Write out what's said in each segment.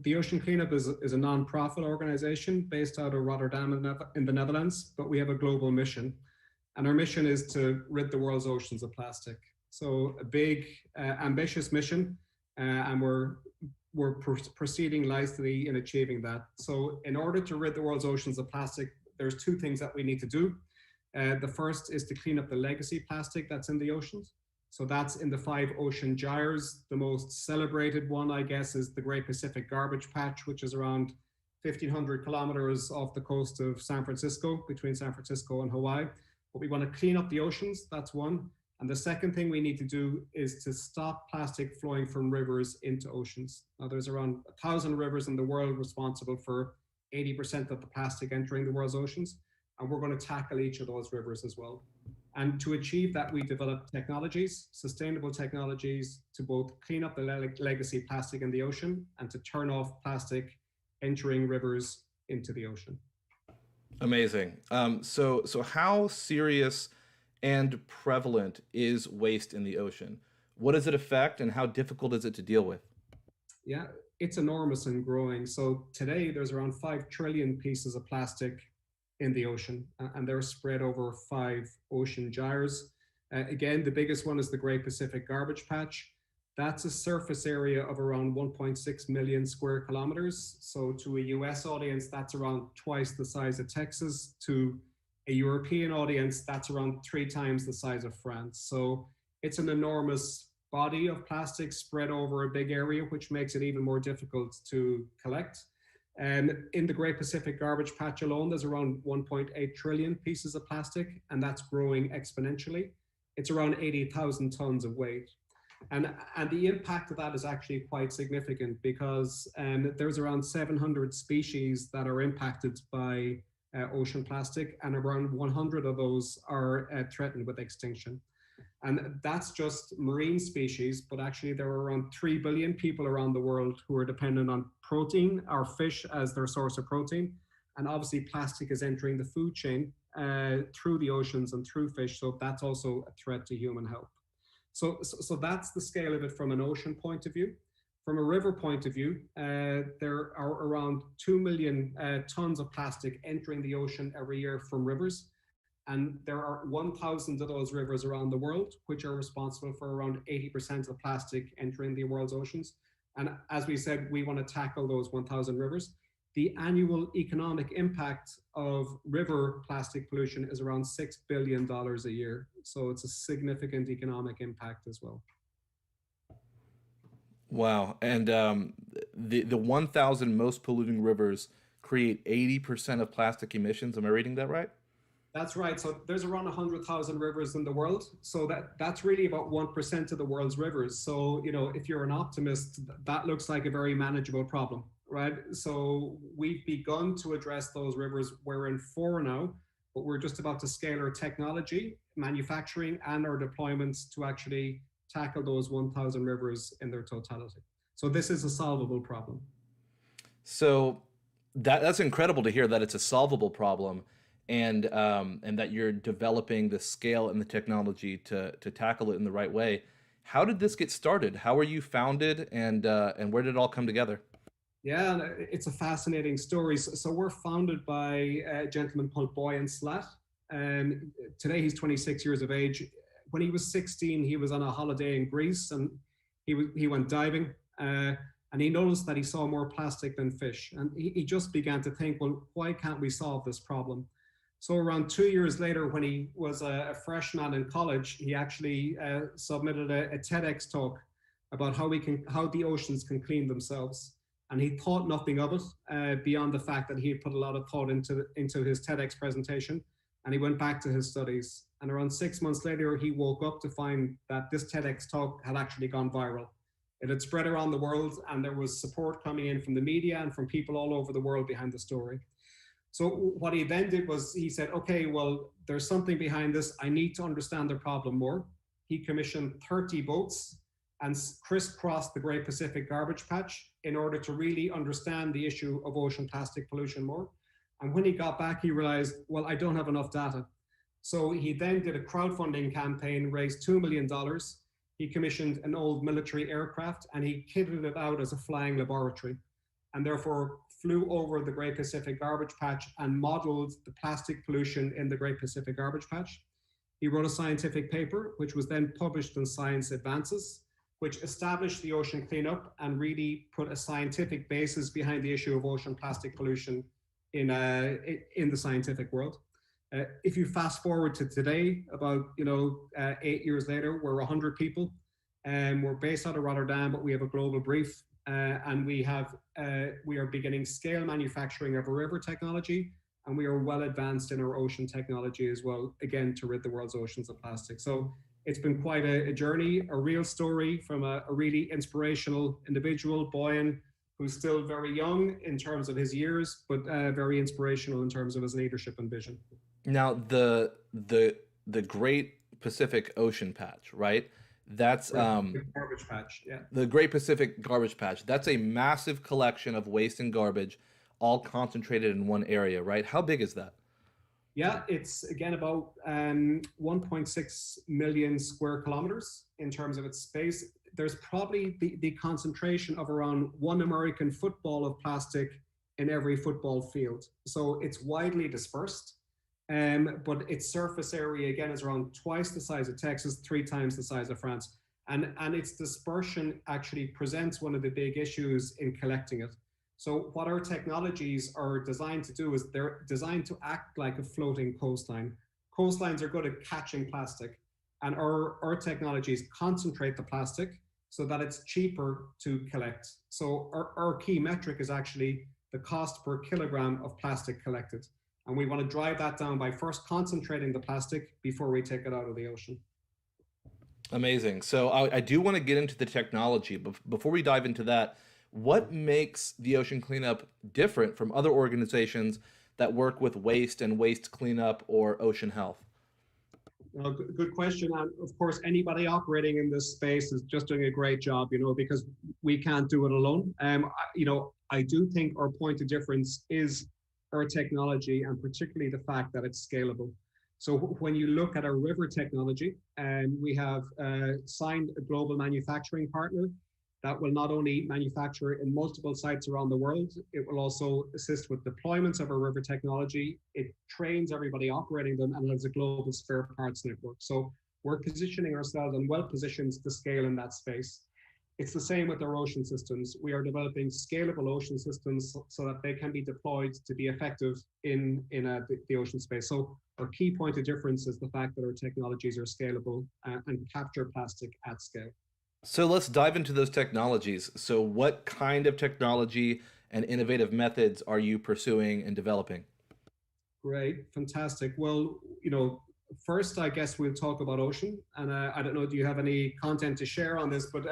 the Ocean Cleanup is a non-profit organization based out of Rotterdam in the Netherlands, but we have a global mission. And our mission is to rid the world's oceans of plastic. So a big, ambitious mission, and we're proceeding lightly in achieving that. So in order to rid the world's oceans of plastic, there's two things that we need to do. The first is to clean up the legacy plastic that's in the oceans. So that's in the 5 ocean gyres. The most celebrated one, I guess, is the Great Pacific Garbage Patch, which is around 1,500 kilometers off the coast of San Francisco, between San Francisco and Hawaii. But we want to clean up the oceans, that's one. And the second thing we need to do is to stop plastic flowing from rivers into oceans. Now, there's around 1,000 rivers in the world responsible for 80% of the plastic entering the world's oceans. And we're going to tackle each of those rivers as well. And to achieve that, we developed technologies, sustainable technologies, to both clean up the legacy plastic in the ocean and to turn off plastic entering rivers into the ocean. Amazing. So how serious and prevalent is waste in the ocean? What does it affect and how difficult is it to deal with? Yeah, it's enormous and growing. So today there's around 5 trillion pieces of plastic in the ocean, and they're spread over 5 ocean gyres. Again, the biggest one is the Great Pacific Garbage Patch. That's a surface area of around 1.6 million square kilometers. So to a US audience, that's around twice the size of Texas. To a European audience, that's around 3 times the size of France. So it's an enormous body of plastic spread over a big area, which makes it even more difficult to collect. And in the Great Pacific Garbage Patch alone, there's around 1.8 trillion pieces of plastic, and that's growing exponentially. It's around 80,000 tons of weight. And the impact of that is actually quite significant because there's around 700 species that are impacted by ocean plastic, and around 100 of those are threatened with extinction. And that's just marine species, but actually there are around 3 billion people around the world who are dependent on protein, or fish, as their source of protein. And obviously plastic is entering the food chain through the oceans and through fish, so that's also a threat to human health. So that's the scale of it from an ocean point of view. From a river point of view, there are around 2 million tons of plastic entering the ocean every year from rivers. And there are 1,000 of those rivers around the world, which are responsible for around 80% of plastic entering the world's oceans. And as we said, we want to tackle those 1,000 rivers. The annual economic impact of river plastic pollution is around $6 billion a year. So it's a significant economic impact as well. Wow. And the 1,000 most polluting rivers create 80% of plastic emissions. Am I reading that right? That's right. So there's around 100,000 rivers in the world. So that's really about 1% of the world's rivers. So, you know, if you're an optimist, that looks like a very manageable problem, right? So we've begun to address those rivers. We're in 4 now, but we're just about to scale our technology, manufacturing, and our deployments to actually tackle those 1,000 rivers in their totality. So this is a solvable problem. So that's incredible to hear that it's a solvable problem. And that you're developing the scale and the technology to tackle it in the right way. How did this get started? How were you founded, and where did it all come together? Yeah, it's a fascinating story. So we're founded by a gentleman called Boyan Slat. Today he's 26 years of age. When he was 16, he was on a holiday in Greece, and he went diving. And he noticed that he saw more plastic than fish. And he just began to think, well, why can't we solve this problem? So around 2 years later, when he was a freshman in college, he actually submitted a TEDx talk about how the oceans can clean themselves. And he thought nothing of it beyond the fact that he had put a lot of thought into his TEDx presentation. And he went back to his studies. And around 6 months later, he woke up to find that this TEDx talk had actually gone viral. It had spread around the world, and there was support coming in from the media and from people all over the world behind the story. So what he then did was he said, okay, well, there's something behind this. I need to understand the problem more. He commissioned 30 boats and crisscrossed the Great Pacific Garbage Patch in order to really understand the issue of ocean plastic pollution more. And when he got back, he realized, well, I don't have enough data. So he then did a crowdfunding campaign, raised $2 million. He commissioned an old military aircraft, and he kitted it out as a flying laboratory. and therefore flew over the Great Pacific Garbage Patch and modeled the plastic pollution in the Great Pacific Garbage Patch. He wrote a scientific paper, which was then published in Science Advances, which established the ocean cleanup and really put a scientific basis behind the issue of ocean plastic pollution in the scientific world. If you fast forward to today, about 8 years later, we're 100 people, and we're based out of Rotterdam, but we have a global brief, and we are beginning scale manufacturing of a river technology, and we are well advanced in our ocean technology as well, again, to rid the world's oceans of plastic. So it's been quite a journey, a real story from a really inspirational individual, Boyan, who's still very young in terms of his years, but very inspirational in terms of his leadership and vision. Now, the Great Pacific Ocean Patch, right? That's Garbage patch, yeah. the Great Pacific Garbage Patch. That's a massive collection of waste and garbage, all concentrated in one area, right? How big is that? Yeah, it's again about 1.6 million square kilometers in terms of its space. There's probably the concentration of around one American football of plastic in every football field. So it's widely dispersed, but its surface area again is around twice the size of Texas, 3 times the size of France. And its dispersion actually presents one of the big issues in collecting it. So what our technologies are designed to do is they're designed to act like a floating coastline. Coastlines are good at catching plastic, and our technologies concentrate the plastic so that it's cheaper to collect. So our key metric is actually the cost per kilogram of plastic collected. And we want to drive that down by first concentrating the plastic before we take it out of the ocean. Amazing. So I do want to get into the technology, but before we dive into that, what makes the ocean cleanup different from other organizations that work with waste and waste cleanup or ocean health? Well, good question. And of course, anybody operating in this space is just doing a great job, because we can't do it alone. I do think our point of difference is our technology, and particularly the fact that it's scalable. So when you look at our river technology, we have signed a global manufacturing partner that will not only manufacture in multiple sites around the world, it will also assist with deployments of our river technology. It trains everybody operating them and has a global spare parts network. So we're positioning ourselves and well positioned to scale in that space. It's the same with our ocean systems. We are developing scalable ocean systems so that they can be deployed to be effective in the ocean space. So our key point of difference is the fact that our technologies are scalable and capture plastic at scale. So let's dive into those technologies. So what kind of technology and innovative methods are you pursuing and developing? Great, fantastic. Well, first, I guess we'll talk about ocean. And I don't know, do you have any content to share on this? But,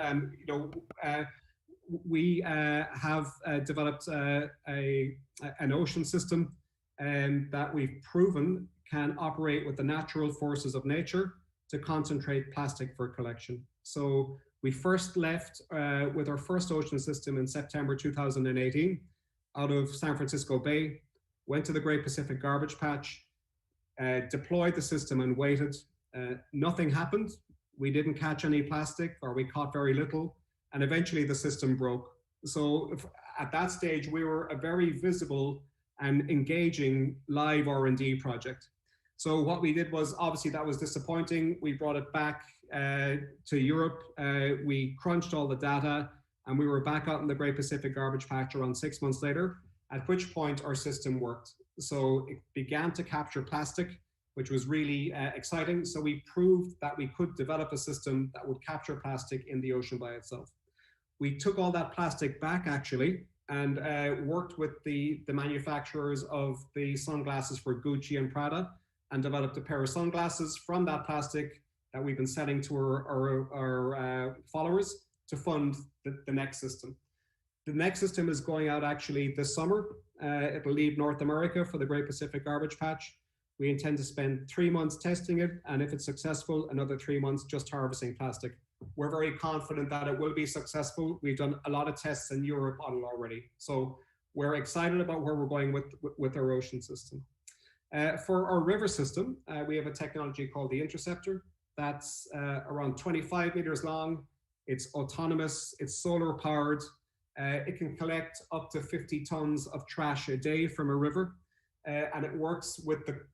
we have developed an ocean system that we've proven can operate with the natural forces of nature to concentrate plastic for collection. So we first left with our first ocean system in September 2018 out of San Francisco Bay, went to the Great Pacific Garbage Patch, deployed the system and waited. Nothing happened. We didn't catch any plastic, or we caught very little, and eventually the system broke. So at that stage, we were a very visible and engaging live R&D project. So what we did was, obviously that was disappointing. We brought it back to Europe. We crunched all the data, and we were back out in the Great Pacific Garbage Patch around 6 months later, at which point our system worked. So it began to capture plastic, which was really exciting. So we proved that we could develop a system that would capture plastic in the ocean by itself. We took all that plastic back, actually, and worked with the manufacturers of the sunglasses for Gucci and Prada, and developed a pair of sunglasses from that plastic that we've been selling to our followers to fund the next system. The next system is going out actually this summer. It will leave North America for the Great Pacific Garbage Patch. We intend to spend 3 months testing it, and if it's successful, another 3 months just harvesting plastic. We're very confident that it will be successful. We've done a lot of tests in Europe on it already. So we're excited about where we're going with our ocean system. For our river system, we have a technology called the Interceptor that's around 25 meters long. It's autonomous, it's solar powered. It can collect up to 50 tons of trash a day from a river. And it works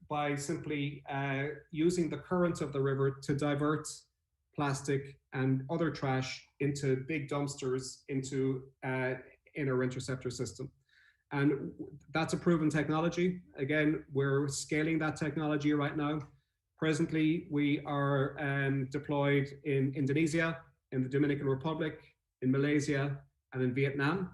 by simply using the current of the river to divert plastic and other trash into big dumpsters in our interceptor system. And that's a proven technology. Again, we're scaling that technology right now. Presently, we are deployed in Indonesia, in the Dominican Republic, in Malaysia, and in Vietnam.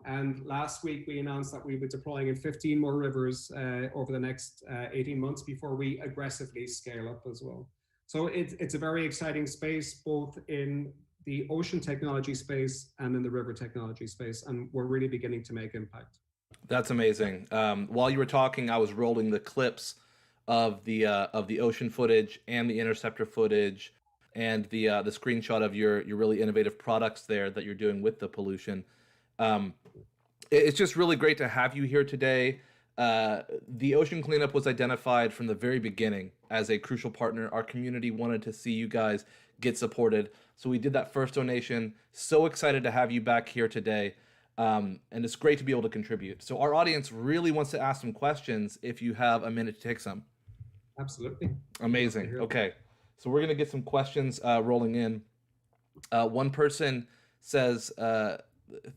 And last week, we announced that we were deploying in 15 more rivers over the next 18 months before we aggressively scale up as well. So it's a very exciting space, both in the ocean technology space and in the river technology space. And we're really beginning to make impact. That's amazing. While you were talking, I was rolling the clips of the ocean footage and the interceptor footage and the screenshot of your really innovative products there that you're doing with the pollution. It's just really great to have you here today. The ocean cleanup was identified from the very beginning as a crucial partner. Our community wanted to see you guys get supported, so we did that first donation. So excited to have you back here today. And it's great to be able to contribute. So our audience really wants to ask some questions if you have a minute to take some. Absolutely. Amazing. Okay. So we're going to get some questions rolling in. One person says,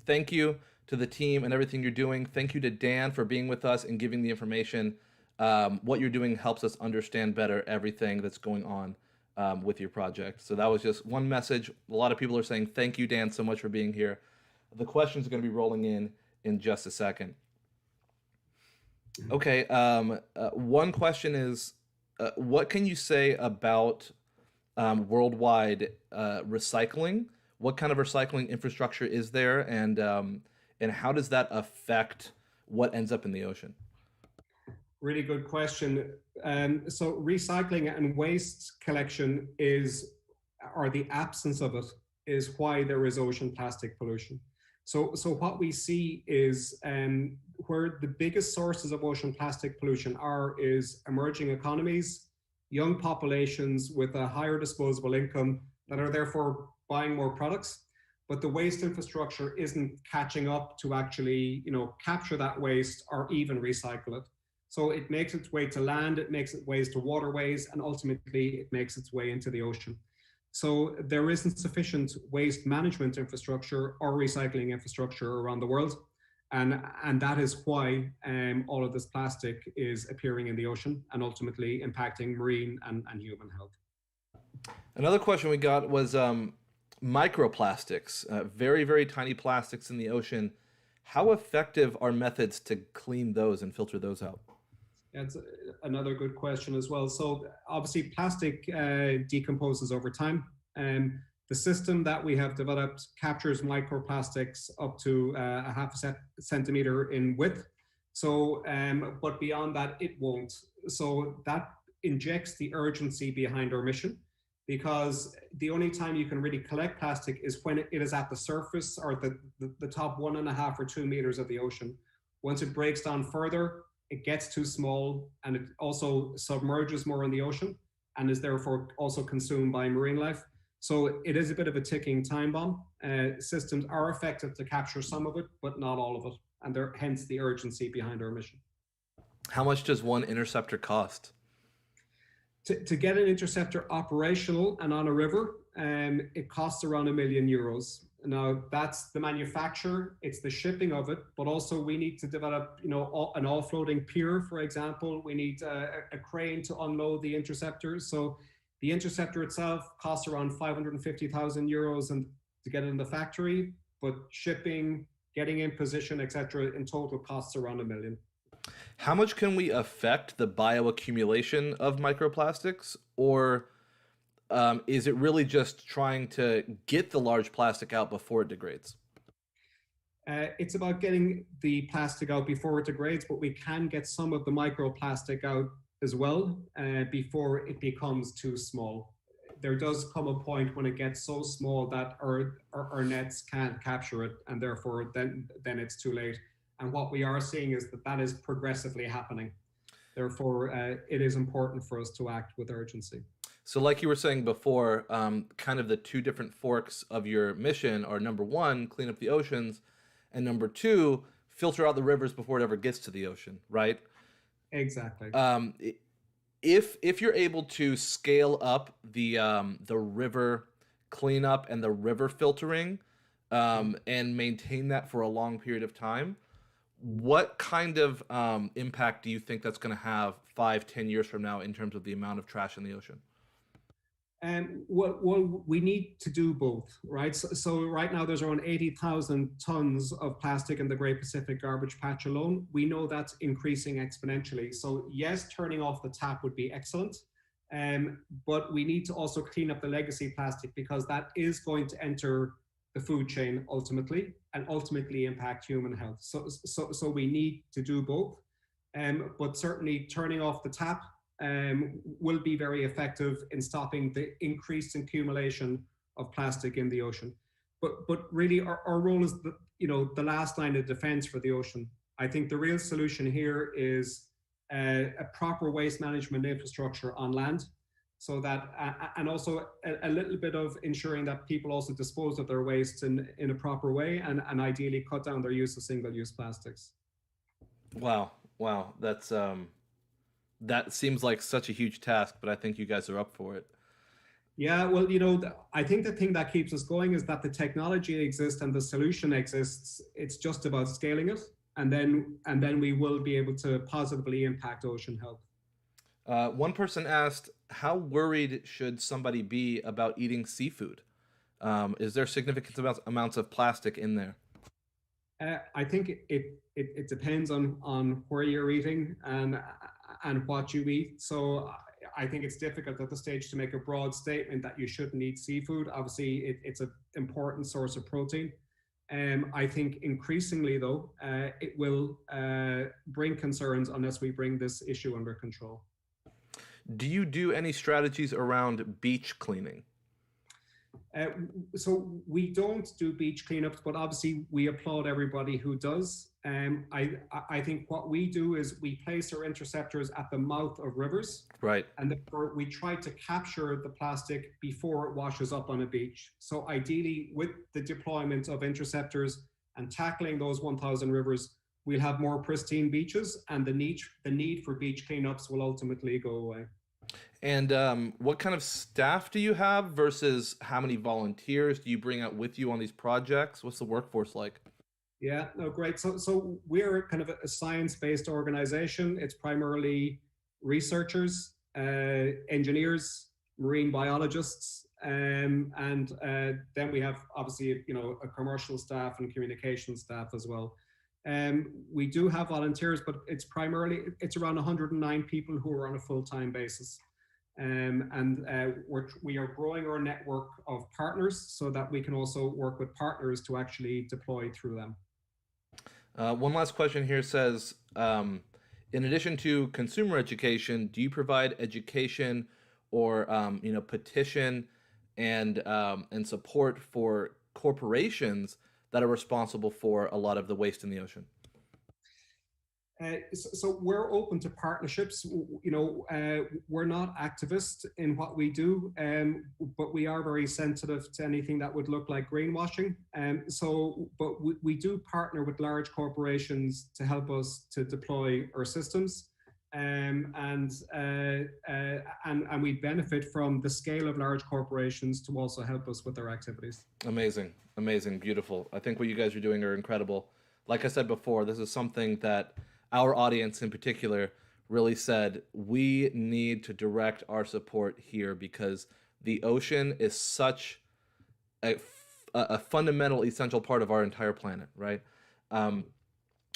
thank you to the team and everything you're doing. Thank you to Dan for being with us and giving the information. What you're doing helps us understand better everything that's going on with your project. So that was just one message. A lot of people are saying, thank you, Dan, so much for being here. The questions are going to be rolling in just a second. Okay. One question is, what can you say about worldwide recycling? What kind of recycling infrastructure is there, and how does that affect what ends up in the ocean? Really good question. So recycling and waste collection or the absence of it, is why there is ocean plastic pollution. So what we see is where the biggest sources of ocean plastic pollution is emerging economies, young populations with a higher disposable income that are therefore buying more products, but the waste infrastructure isn't catching up to actually, capture that waste or even recycle it. So it makes its way to land, it makes its ways to waterways, and ultimately it makes its way into the ocean. So there isn't sufficient waste management infrastructure or recycling infrastructure around the world. And that is why all of this plastic is appearing in the ocean and ultimately impacting marine and human health. Another question we got was microplastics, very, very tiny plastics in the ocean. How effective are methods to clean those and filter those out? That's another good question as well. So obviously plastic decomposes over time. The system that we have developed captures microplastics up to a half a centimeter in width. So, but beyond that, it won't. So that injects the urgency behind our mission, because the only time you can really collect plastic is when it is at the surface or the top 1.5 or 2 meters of the ocean. Once it breaks down further, it gets too small, and it also submerges more in the ocean and is therefore also consumed by marine life. So it is a bit of a ticking time bomb. Systems are effective to capture some of it, but not all of it. And hence the urgency behind our mission. How much does one interceptor cost? To get an interceptor operational and on a river, it costs around €1 million. Now that's the manufacture, it's the shipping of it, but also we need to develop, an all-floating pier, for example. We need a crane to unload the interceptor. So the interceptor itself costs around €550,000 and to get it in the factory, but shipping, getting in position, etc., in total costs around $1 million. How much can we affect the bioaccumulation of microplastics, or is it really just trying to get the large plastic out before it degrades? It's about getting the plastic out before it degrades, but we can get some of the microplastic out as well before it becomes too small. There does come a point when it gets so small that our nets can't capture it, and therefore then it's too late. And what we are seeing is that is progressively happening. Therefore, it is important for us to act with urgency. So like you were saying before, kind of the two different forks of your mission are, number one, clean up the oceans, and number two, filter out the rivers before it ever gets to the ocean, right? Exactly. Um, if you're able to scale up the river cleanup and the river filtering, Mhm. and maintain that for a long period of time, what kind of impact do you think that's going to have 5, 10 years from now in terms of the amount of trash in the ocean? Well, we need to do both, right? So right now there's around 80,000 tons of plastic in the Great Pacific Garbage Patch alone. We know that's increasing exponentially. So yes, turning off the tap would be excellent, but we need to also clean up the legacy plastic because that is going to enter the food chain ultimately and ultimately impact human health. So we need to do both, but certainly turning off the tap will be very effective in stopping the increased accumulation of plastic in the ocean. But really, our role is the last line of defense for the ocean. I think the real solution here is a proper waste management infrastructure on land, so that and also a little bit of ensuring that people also dispose of their waste in a proper way and ideally cut down their use of single-use plastics. Wow, wow, that seems like such a huge task, but I think you guys are up for it. Yeah, well, I think the thing that keeps us going is that the technology exists and the solution exists. It's just about scaling it, and then we will be able to positively impact ocean health. One person asked, "How worried should somebody be about eating seafood? Is there significant amounts of plastic in there?" I think it depends on where you're eating and what you eat. So I think it's difficult at this stage to make a broad statement that you shouldn't eat seafood. Obviously, it's an important source of protein. I think increasingly, though, it will bring concerns unless we bring this issue under control. Do you do any strategies around beach cleaning? Uh, so we don't do beach cleanups, but obviously we applaud everybody who does. I think what we do is we place our interceptors at the mouth of rivers, Right. and therefore we try to capture the plastic before it washes up on a beach. So ideally, with the deployment of interceptors and tackling those 1,000 rivers, we'll have more pristine beaches, and the need for beach cleanups will ultimately go away. And what kind of staff do you have versus how many volunteers do you bring out with you on these projects? What's the workforce like? Yeah, no, great. So we're kind of a science-based organization. It's primarily researchers, engineers, marine biologists, and then we have obviously a commercial staff and communication staff as well. We do have volunteers, but it's around 109 people who are on a full-time basis. And we are growing our network of partners so that we can also work with partners to actually deploy through them. One last question here says, in addition to consumer education, do you provide education or petition and support for corporations that are responsible for a lot of the waste in the ocean? So we're open to partnerships. We're not activists in what we do, but we are very sensitive to anything that would look like greenwashing. But we do partner with large corporations to help us to deploy our systems, and we benefit from the scale of large corporations to also help us with their activities. Amazing, amazing, beautiful. I think what you guys are doing are incredible. Like I said before, this is something that our audience in particular really said we need to direct our support here because the ocean is such a fundamental, essential part of our entire planet, right? Um,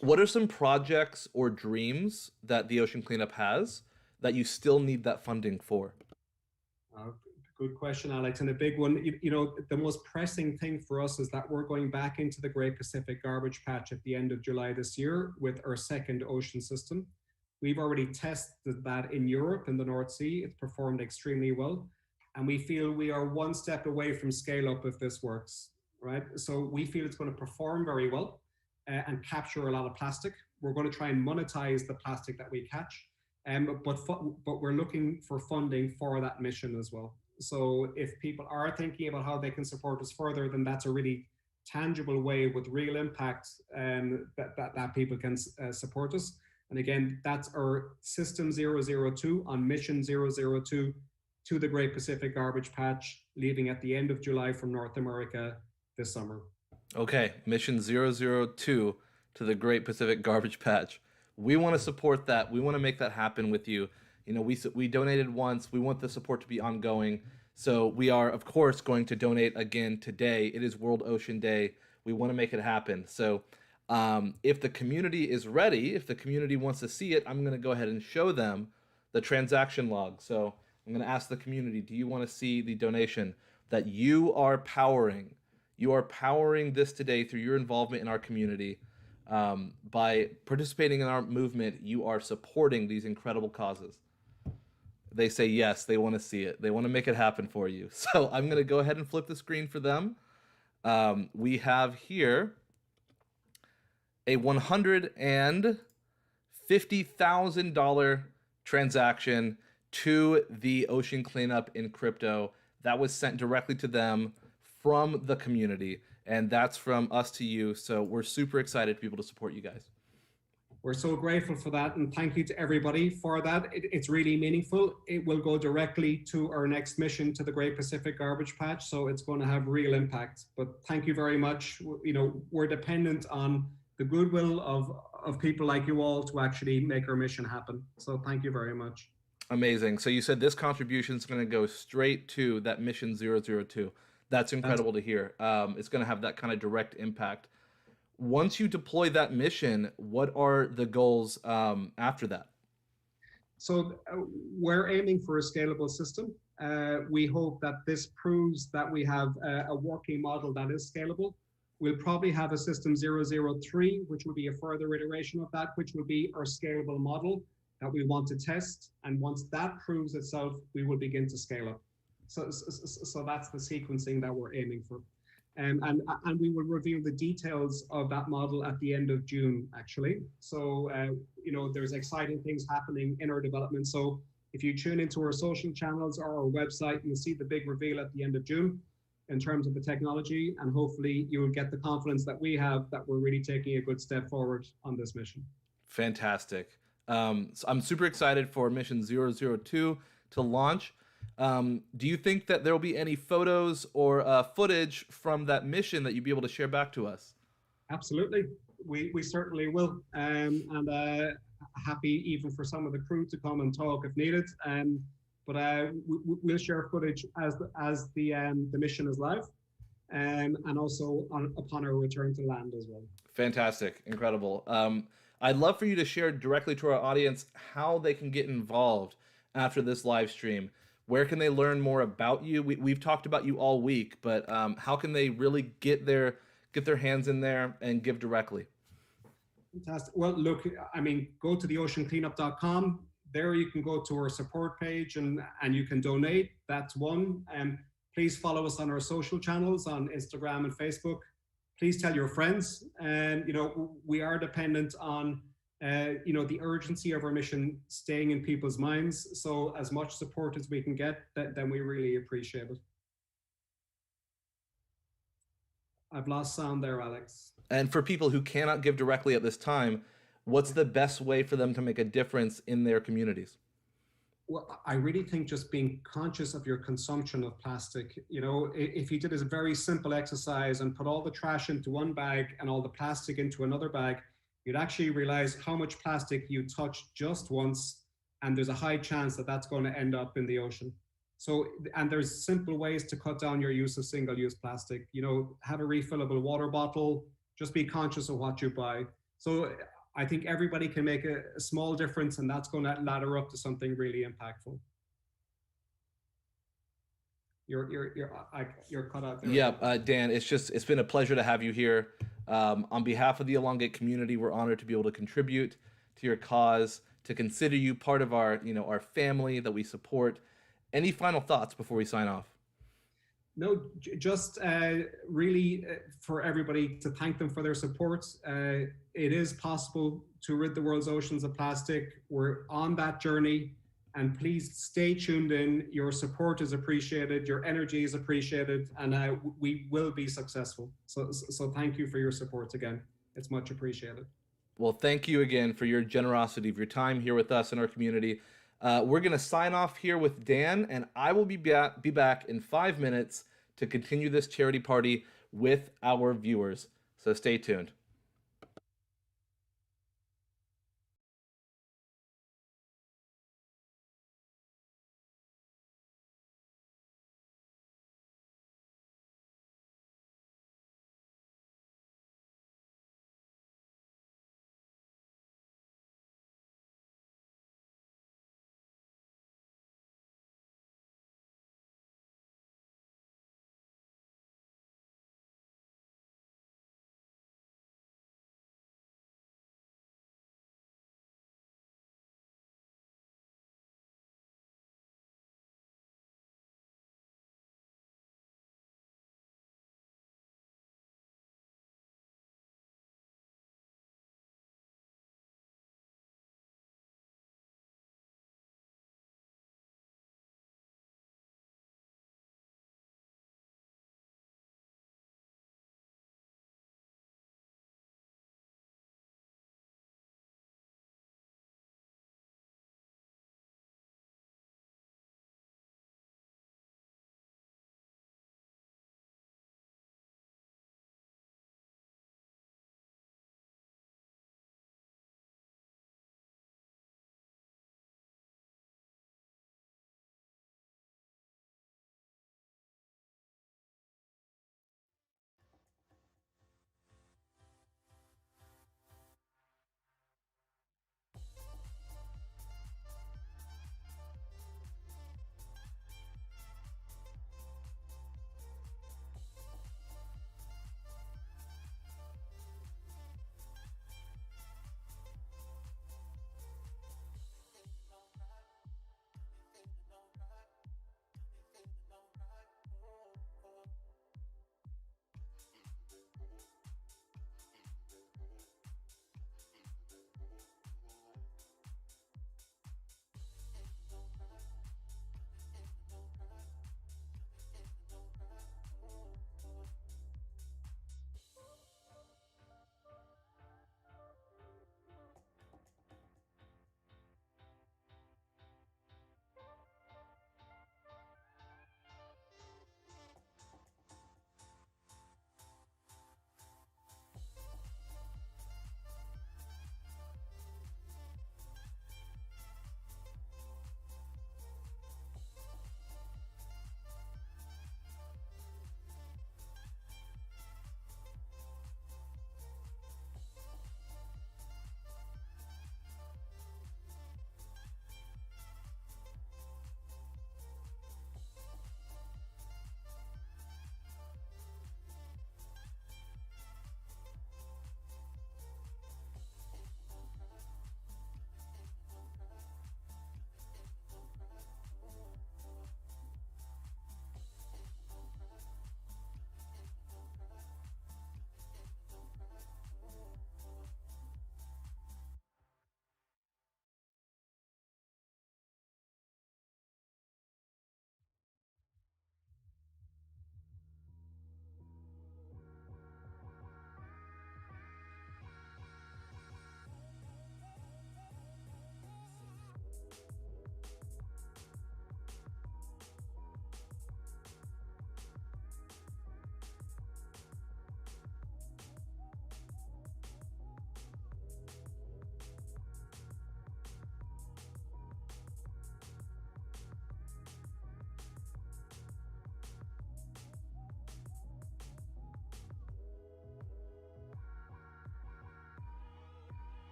what are some projects or dreams that the ocean cleanup has that you still need that funding for? Uh, Good question, Alex, and a big one. The most pressing thing for us is that we're going back into the Great Pacific Garbage Patch at the end of July this year with our second ocean system. We've already tested that in Europe in the North Sea. It's performed extremely well, and we feel we are one step away from scale up if this works, right? So we feel it's going to perform very well and capture a lot of plastic. We're going to try and monetize the plastic that we catch, but we're looking for funding for that mission as well. So if people are thinking about how they can support us further, then that's a really tangible way with real impact that people can support us. And again, that's our System 002 on Mission 002 to the Great Pacific Garbage Patch, leaving at the end of July from North America this summer. Okay, Mission 002 to the Great Pacific Garbage Patch. We want to support that. We want to make that happen with you. You know, we donated once. We want the support to be ongoing. So we are, of course, going to donate again today. It is World Ocean Day. We want to make it happen. So if the community is ready, if the community wants to see it, I'm going to go ahead and show them the transaction log. So I'm going to ask the community, do you want to see the donation that you are powering? You are powering this today through your involvement in our community. By participating in our movement, you are supporting these incredible causes. They say yes, they want to see it. They want to make it happen for you. So I'm going to go ahead and flip the screen for them. We have here a $150,000 transaction to the ocean cleanup in crypto that was sent directly to them from the community, and that's from us to you. So we're super excited to be able to support you guys. We're so grateful for that, and thank you to everybody for that. It's really meaningful. It will go directly to our next mission to the Great Pacific Garbage Patch, so it's going to have real impact. But thank you very much. You know, we're dependent on the goodwill of people like you all to actually make our mission happen. So thank you very much. Amazing. So you said this contribution is going to go straight to that Mission 002. That's incredible to hear. It's going to have that kind of direct impact. Once you deploy that mission, what are the goals after that? So we're aiming for a scalable system. We hope that this proves that we have a working model that is scalable. We'll probably have a System 003, which will be a further iteration of that, which will be our scalable model that we want to test. And once that proves itself, we will begin to scale up. So that's the sequencing that we're aiming for. And we will reveal the details of that model at the end of June, actually. So, you know, there's exciting things happening in our development. So if you tune into our social channels or our website, you'll see the big reveal at the end of June in terms of the technology. And hopefully you will get the confidence that we have that we're really taking a good step forward on this mission. Fantastic. So I'm super excited for Mission 002 to launch. Do you think that there will be any photos or footage from that mission that you'd be able to share back to us? Absolutely. We certainly will. And happy even for some of the crew to come and talk if needed. But we'll share footage as the mission is live, and also upon our return to land as well. Fantastic. Incredible. I'd love for you to share directly to our audience how they can get involved after this live stream. Where can they learn more about you? We've talked about you all week, but how can they really get their hands in there and give directly? Fantastic. Well, look, I mean, go to theoceancleanup.com. There you can go to our support page and you can donate. That's one. Please follow us on our social channels on Instagram and Facebook. Please tell your friends. And, you know, we are dependent on you know, the urgency of our mission staying in people's minds. So as much support as we can get, then we really appreciate it. I've lost sound there, Alex. And for people who cannot give directly at this time, what's the best way for them to make a difference in their communities? Well, I really think just being conscious of your consumption of plastic. You know, if you did a very simple exercise and put all the trash into one bag and all the plastic into another bag, you'd actually realize how much plastic you touched just once, and there's a high chance that that's going to end up in the ocean. So, and there's simple ways to cut down your use of single-use plastic. You know, have a refillable water bottle, just be conscious of what you buy. So I think everybody can make a small difference, and that's going to ladder up to something really impactful. You're cut out there. Yeah, Dan, it's been a pleasure to have you here. On behalf of the Elongate community, we're honored to be able to contribute to your cause, to consider you part of our, you know, our family that we support. Any final thoughts before we sign off? No, just really for everybody to thank them for their support. It is possible to rid the world's oceans of plastic. We're on that journey, And please stay tuned in. Your support is appreciated. Your energy is appreciated, and we will be successful. So thank you for your support again. It's much appreciated. Well, thank you again for your generosity of your time here with us in our community. We're going to sign off here with Dan, and I will be back in 5 minutes to continue this charity party with our viewers. So stay tuned.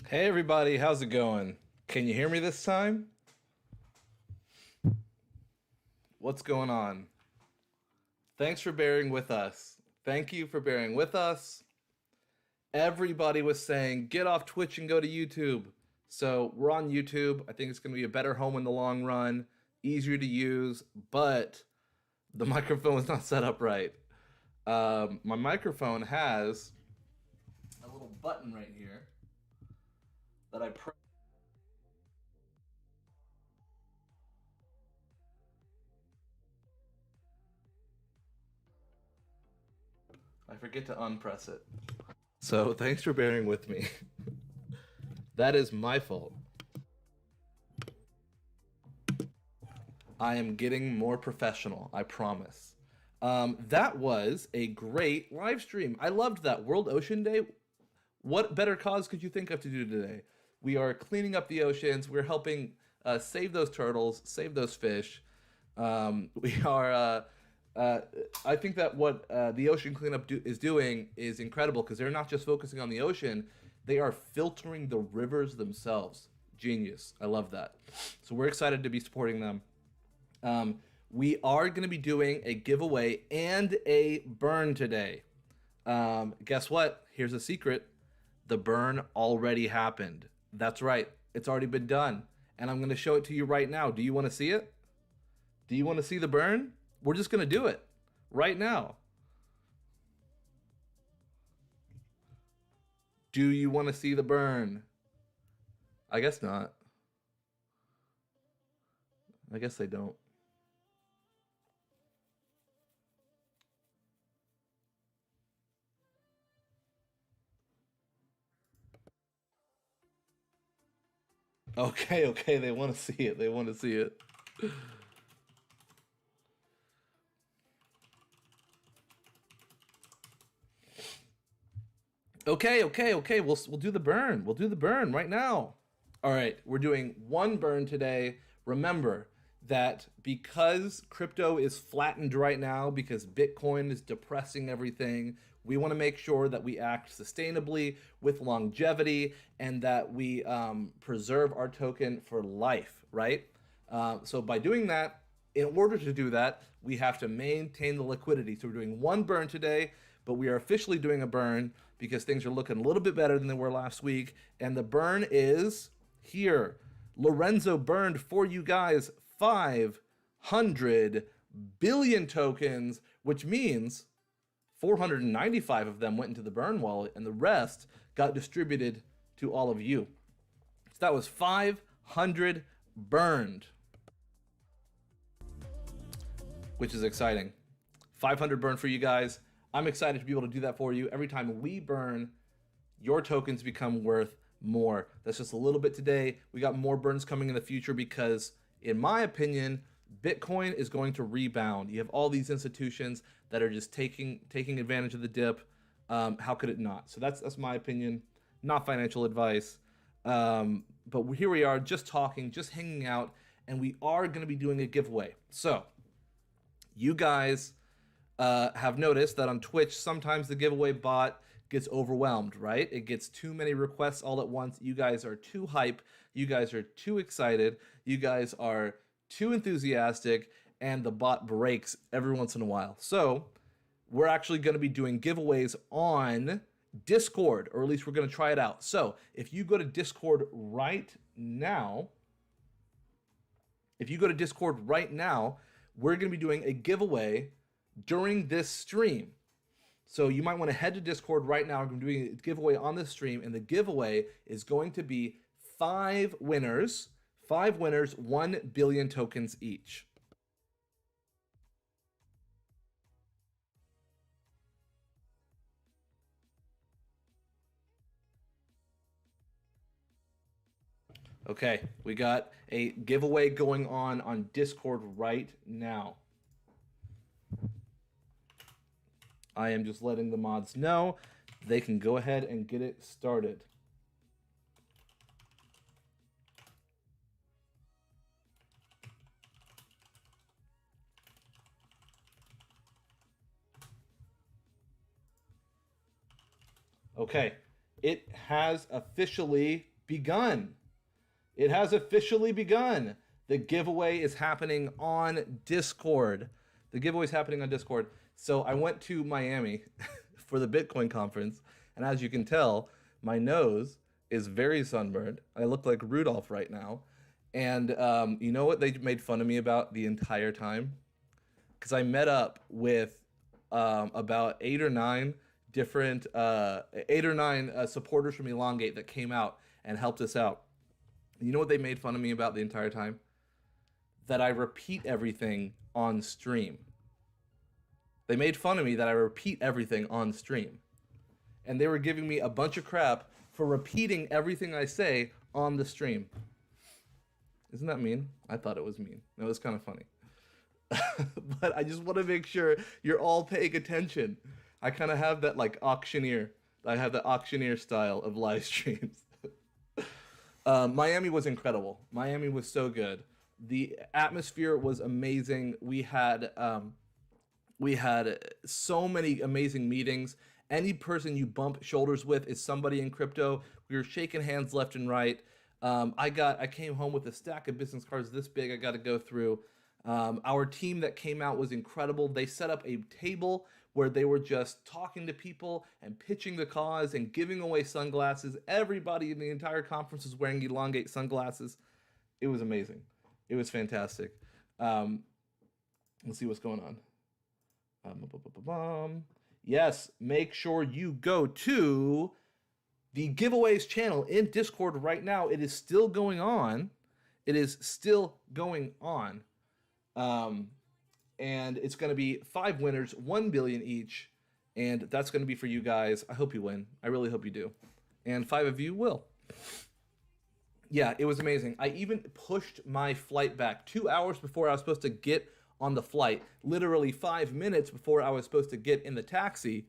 Hey everybody, how's it going? Can you hear me this time? What's going on? Thanks for bearing with us. Thank you for bearing with us. Everybody was saying, get off Twitch and go to YouTube. So we're on YouTube. I think it's going to be a better home in the long run, easier to use, but the microphone was not set up right. My microphone has a little button right here that I press. I forget to unpress it. So thanks for bearing with me. That is my fault. I am getting more professional, I promise. That was a great live stream. I loved that. World Ocean Day. What better cause could you think of to do today? We are cleaning up the oceans. We're helping save those turtles, save those fish. We are. I think that what the ocean cleanup is doing is incredible because they're not just focusing on the ocean; they are filtering the rivers themselves. Genius! I love that. So we're excited to be supporting them. We are going to be doing a giveaway and a burn today. Guess what? Here's a secret. The burn already happened. That's right. It's already been done. And I'm going to show it to you right now. Do you want to see it? Do you want to see the burn? We're just going to do it right now. Do you want to see the burn? I guess not. I guess they don't. Okay, they want to see it. They want to see it. Okay. We'll do the burn. We'll do the burn right now. All right, we're doing one burn today. Remember that because crypto is flattened right now, because Bitcoin is depressing everything, we want to make sure that we act sustainably with longevity and that we preserve our token for life, right? So by doing that, in order to do that, we have to maintain the liquidity. So we're doing one burn today, but we are officially doing a burn because things are looking a little bit better than they were last week. And the burn is here. Lorenzo burned for you guys 500 billion tokens, which means 495 of them went into the burn wallet and the rest got distributed to all of you. So that was 500 burned, which is exciting. 500 burn for you guys. I'm excited to be able to do that for you. Every time we burn, your tokens become worth more. That's just a little bit today. We got more burns coming in the future because, in my opinion, Bitcoin is going to rebound. You have all these institutions that are just taking advantage of the dip. How could it not? So that's my opinion, not financial advice. But here we are, just talking, just hanging out, and we are going to be doing a giveaway. So you guys have noticed that on Twitch, sometimes the giveaway bot gets overwhelmed, right? It gets too many requests all at once. You guys are too hype. You guys are too excited. You guys are too enthusiastic, and the bot breaks every once in a while. So we're actually going to be doing giveaways on Discord, or at least we're going to try it out. So if you go to Discord right now, we're going to be doing a giveaway during this stream. So you might want to head to Discord right now. I'm doing a giveaway on this stream, and the giveaway is going to be 5 winners, 1 billion tokens each. Okay, we got a giveaway going on Discord right now. I am just letting the mods know they can go ahead and get it started. Okay, It has officially begun. It has officially begun. The giveaway is happening on Discord. The giveaway is happening on Discord. So I went to Miami for the Bitcoin conference, and as you can tell, my nose is very sunburned. I look like Rudolph right now. And you know what they made fun of me about the entire time? Because I met up with about eight or nine supporters from Elongate that came out and helped us out. You know what they made fun of me about the entire time? That I repeat everything on stream. They made fun of me that I repeat everything on stream. And they were giving me a bunch of crap for repeating everything I say on the stream. Isn't that mean? I thought it was mean. It was kind of funny. But I just want to make sure you're all paying attention. I kind of have that like auctioneer. I have the auctioneer style of live streams. Miami was incredible. Miami was so good. The atmosphere was amazing. We had so many amazing meetings. Any person you bump shoulders with is somebody in crypto. We were shaking hands left and right. I came home with a stack of business cards this big I got to go through. Our team that came out was incredible. They set up a table where they were just talking to people and pitching the cause and giving away sunglasses. Everybody in the entire conference was wearing Elongate sunglasses. It was amazing. It was fantastic. Let's see what's going on. Yes, make sure you go to the giveaways channel in Discord right now. It is still going on. It is still going on. And it's going to be 5 winners, 1 billion each. And that's going to be for you guys. I hope you win. I really hope you do. And 5 of you will. Yeah, it was amazing. I even pushed my flight back 2 hours before I was supposed to get on the flight. Literally 5 minutes before I was supposed to get in the taxi.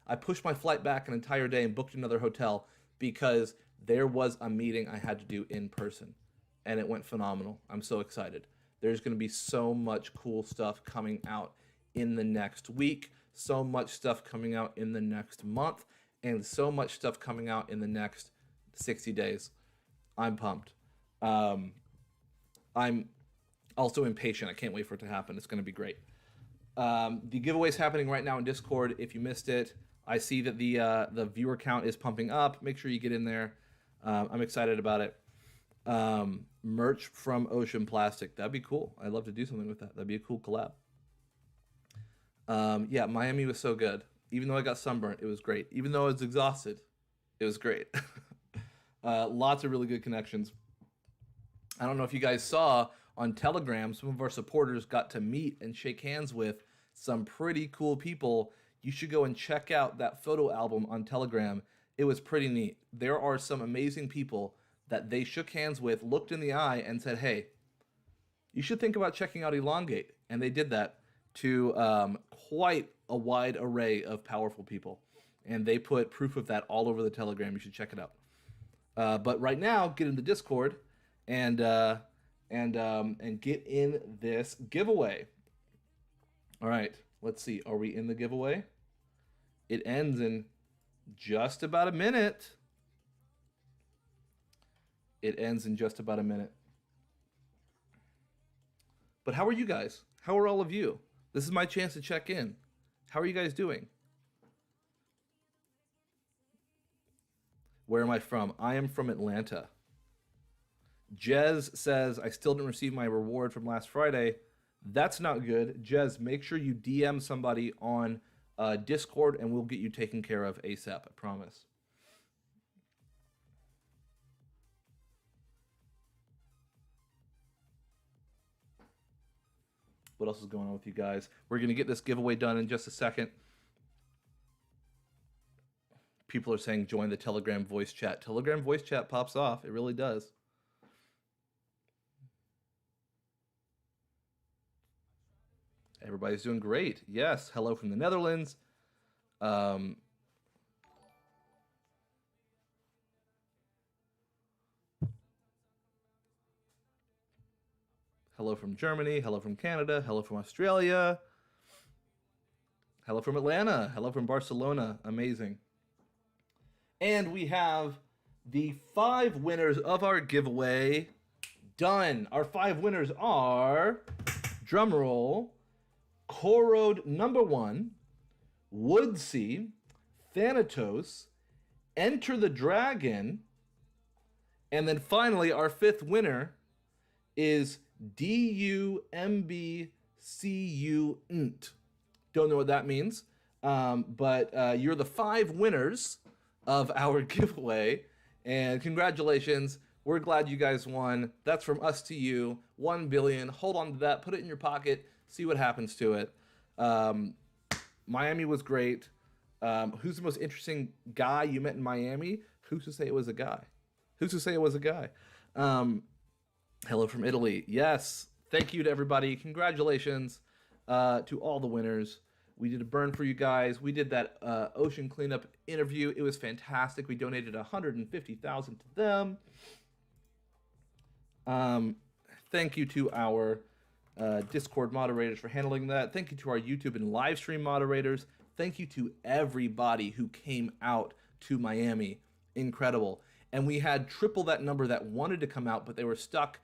I pushed my flight back an entire day and booked another hotel because there was a meeting I had to do in person. And it went phenomenal. I'm so excited. There's going to be so much cool stuff coming out in the next week, so much stuff coming out in the next month, and so much stuff coming out in the next 60 days. I'm pumped. I'm also impatient. I can't wait for it to happen. It's going to be great. The giveaway is happening right now in Discord. If you missed it, I see that the viewer count is pumping up. Make sure you get in there. I'm excited about it. Merch from Ocean Plastic. That'd be cool. I'd love to do something with that. That'd be a cool collab. Yeah, Miami was so good. Even though I got sunburnt, it was great. Even though I was exhausted, it was great. Lots of really good connections. I don't know if you guys saw on Telegram, some of our supporters got to meet and shake hands with some pretty cool people. You should go and check out that photo album on Telegram. It was pretty neat. There are some amazing people that they shook hands with, looked in the eye, and said, hey, you should think about checking out Elongate. And they did that to quite a wide array of powerful people. And they put proof of that all over the Telegram. You should check it out. But right now, get in the Discord and get in this giveaway. All right, let's see. Are we in the giveaway? It ends in just about a minute. It ends in just about a minute. But how are you guys? How are all of you? This is my chance to check in. How are you guys doing? Where am I from? I am from Atlanta. Jez says, I still didn't receive my reward from last Friday. That's not good. Jez, make sure you DM somebody on Discord and we'll get you taken care of ASAP, I promise. What else is going on with you guys? We're going to get this giveaway done in just a second. People are saying join the Telegram voice chat. Telegram voice chat pops off. It really does. Everybody's doing great. Yes. Hello from the Netherlands. Hello from Germany. Hello from Canada. Hello from Australia. Hello from Atlanta. Hello from Barcelona. Amazing. And we have the 5 winners of our giveaway done. Our 5 winners are, drumroll, Corode number 1, Woodsea, Thanatos, Enter the Dragon, and then finally our 5th winner is DUMBCUNT. Don't know what that means, but you're the 5 winners of our giveaway, and congratulations. We're glad you guys won. That's from us to you. 1 billion. Hold on to that. Put it in your pocket. See what happens to it. Miami was great. Who's the most interesting guy you met in Miami? Who's to say it was a guy? Who's to say it was a guy? Hello from Italy. Yes. Thank you to everybody. Congratulations to all the winners. We did a burn for you guys. We did that ocean cleanup interview. It was fantastic. We donated $150,000 to them. Thank you to our Discord moderators for handling that. Thank you to our YouTube and live stream moderators. Thank you to everybody who came out to Miami. Incredible. And we had triple that number that wanted to come out, but they were stuck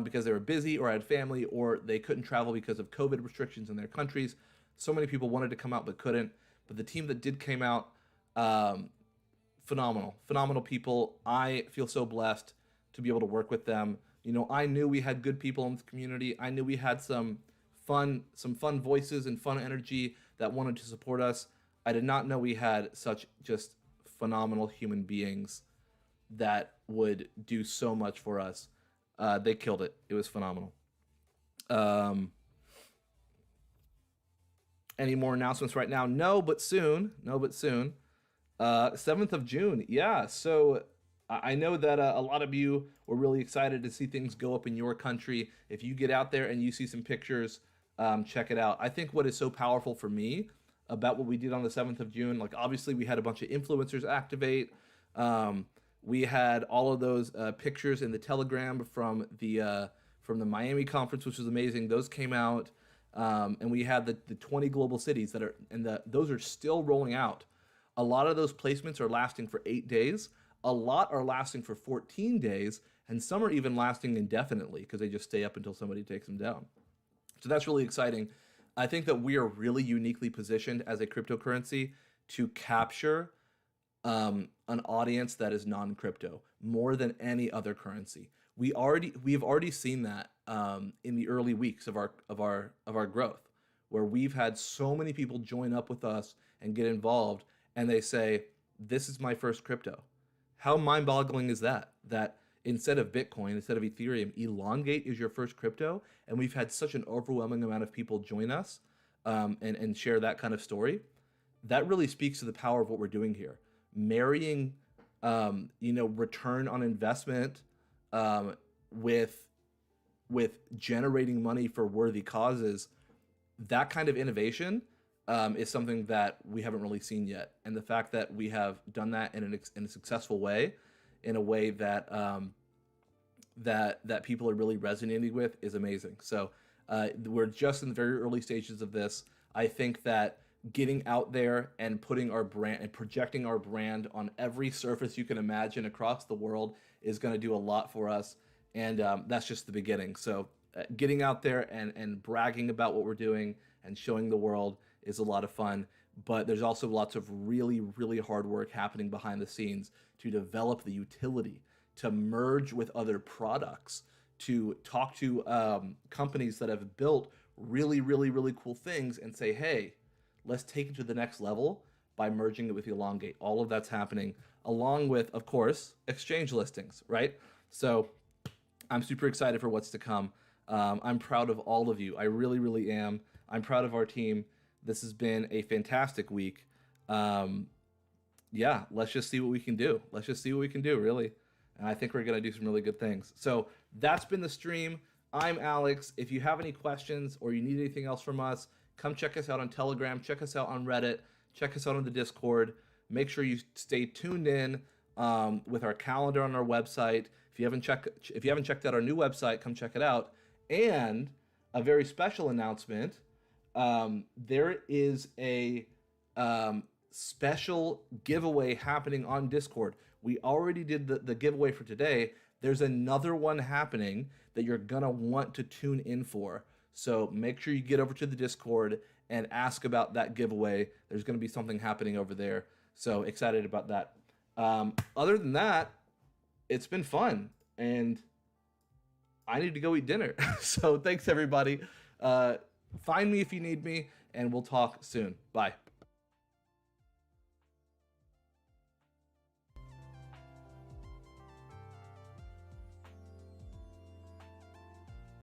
because they were busy or had family or they couldn't travel because of COVID restrictions in their countries. So many people wanted to come out but couldn't. But the team that did came out, phenomenal people. I feel so blessed to be able to work with them. You know, I knew we had good people in the community. I knew we had some fun voices and fun energy that wanted to support us. I did not know we had such just phenomenal human beings that would do so much for us. They killed it. It was phenomenal. Any more announcements right now? No, but soon. 7th of June. Yeah, so I know that a lot of you were really excited to see things go up in your country. If you get out there and you see some pictures, check it out. I think what is so powerful for me about what we did on the 7th of June, like obviously we had a bunch of influencers activate. We had all of those pictures in the Telegram from the Miami conference, which was amazing. Those came out. And we had the 20 global cities that are, and those are still rolling out. A lot of those placements are lasting for 8 days. A lot are lasting for 14 days, and some are even lasting indefinitely because they just stay up until somebody takes them down. So that's really exciting. I think that we are really uniquely positioned as a cryptocurrency to capture an audience that is non-crypto more than any other currency. We've already seen that in the early weeks of our growth, where we've had so many people join up with us and get involved, and they say, "This is my first crypto." How mind-boggling is that? That instead of Bitcoin, instead of Ethereum, Elongate is your first crypto, and we've had such an overwhelming amount of people join us and share that kind of story. That really speaks to the power of what we're doing here, marrying return on investment with generating money for worthy causes. That kind of innovation is something that we haven't really seen yet, and the fact that we have done that in a successful way, in a way that that people are really resonating with, is amazing. So we're just in the very early stages of this. I think that getting out there and putting our brand and projecting our brand on every surface you can imagine across the world is going to do a lot for us. And that's just the beginning. So getting out there and bragging about what we're doing and showing the world is a lot of fun. But there's also lots of really, really hard work happening behind the scenes to develop the utility, to merge with other products, to talk to companies that have built really, really, really cool things and say, hey, let's take it to the next level by merging it with Elongate. All of that's happening, along with, of course, exchange listings, right? So I'm super excited for what's to come. I'm proud of all of you. I really, really am. I'm proud of our team. This has been a fantastic week. Yeah, let's just see what we can do. Let's just see what we can do, really. And I think we're going to do some really good things. So that's been the stream. I'm Alex. If you have any questions or you need anything else from us, come check us out on Telegram. Check us out on Reddit. Check us out on the Discord. Make sure you stay tuned in with our calendar on our website. If you haven't checked out our new website, come check it out. And a very special announcement. There is a special giveaway happening on Discord. We already did the giveaway for today. There's another one happening that you're going to want to tune in for. So make sure you get over to the Discord and ask about that giveaway. There's going to be something happening over there. So excited about that. Other than that, it's been fun. And I need to go eat dinner. So thanks, everybody. Find me if you need me, and we'll talk soon. Bye.